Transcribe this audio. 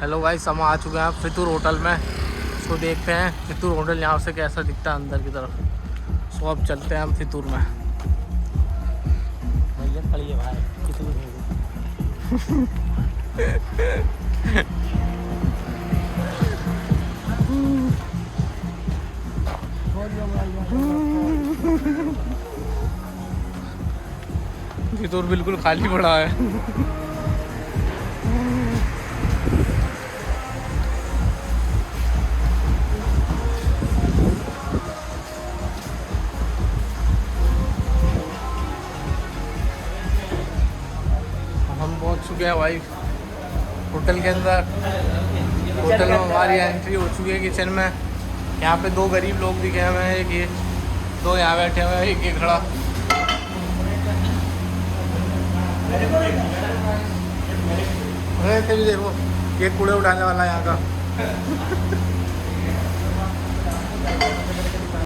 Hello guys, हम आ चुके हैं फितूर होटल में। इसको देखते हैं फितूर होटल यहाँ से कैसा दिखता है अंदर की तरफ। सो अब चलते हैं हम फितूर में। भैया खड़ी है भाई, कितनी फितूर बिल्कुल खाली पड़ा है। हम पहुंच चुके हैं भाई होटल के अंदर। होटल में हमारी एंट्री हो चुकी है किचन में। यहाँ पे दो गरीब लोग दिखे हमें, एक ये दो यहाँ बैठे हुए हैं, एक ये खड़ा। अरे भी देखो, ये कूड़े उठाने वाला यहाँ का।